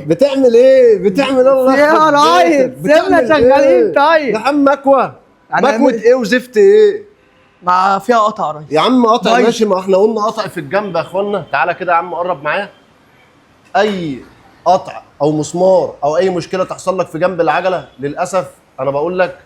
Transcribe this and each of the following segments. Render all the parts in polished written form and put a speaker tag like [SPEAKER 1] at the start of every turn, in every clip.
[SPEAKER 1] بتعمل ايه؟ بتعمل الله
[SPEAKER 2] يا رايد سيبنا شغالين. طيب
[SPEAKER 1] يا عم مكوه
[SPEAKER 2] يعني
[SPEAKER 1] مكوه ايه وزفت ايه؟
[SPEAKER 2] ما فيها قطع يا ريس.
[SPEAKER 1] يا عم قطع
[SPEAKER 2] طيب.
[SPEAKER 1] ماشي، ما احنا قلنا قطع في الجنب يا اخوانا. تعالى كده يا عم قرب معايا. اي قطع او مسمار او اي مشكله تحصل لك في جنب العجله، للاسف انا بقول لك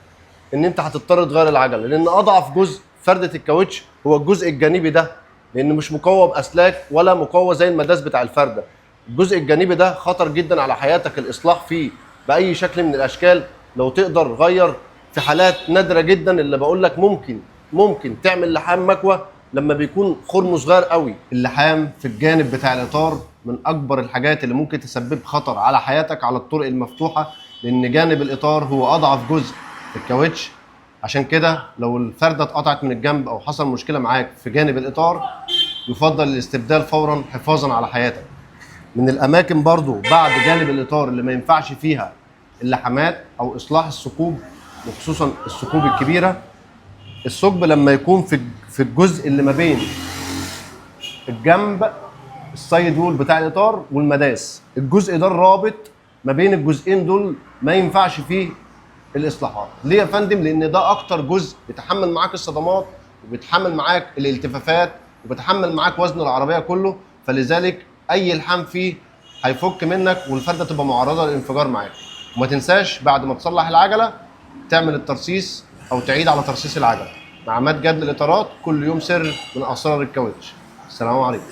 [SPEAKER 1] ان انت هتضطر تغير العجله، لان اضعف جزء فرده الكاوتش هو الجزء الجانبي ده، لان مش مقوى باسلاك ولا مقوى زي المداس بتاع الفرده. الجزء الجانبي ده خطر جدا على حياتك، الاصلاح فيه باي شكل من الاشكال لو تقدر غير. في حالات نادره جدا اللي بقول لك ممكن تعمل لحام مكوى لما بيكون خرمه صغير قوي. اللحام في الجانب بتاع الاطار من اكبر الحاجات اللي ممكن تسبب خطر على حياتك على الطرق المفتوحه، لان جانب الاطار هو اضعف جزء في الكاوتش. عشان كده لو الفرده اتقطعت من الجنب او حصل مشكله معاك في جانب الاطار، يفضل الاستبدال فورا حفاظا على حياتك. من الاماكن برضو بعد جانب الاطار اللي ما ينفعش فيها اللحامات او اصلاح الثقوب، وخصوصا الثقوب الكبيره. الثقب لما يكون في الجزء اللي ما بين الجنب السايد وول بتاع الاطار والمداس، الجزء ده الرابط ما بين الجزئين دول ما ينفعش فيه الاصلاحات. ليه يا فندم؟ لان ده اكتر جزء بيتحمل معاك الصدمات وبيتحمل معاك الالتفافات وبيتحمل معاك وزن العربيه كله، فلذلك اي لحام فيه هيفك منك والفرده تبقى معرضه للانفجار معاك. وما تنساش بعد ما تصلح العجله تعمل الترصيص او تعيد على ترصيص العجله مع مات جد الاطارات. كل يوم سر من اسرار الكاوتش. السلام عليكم.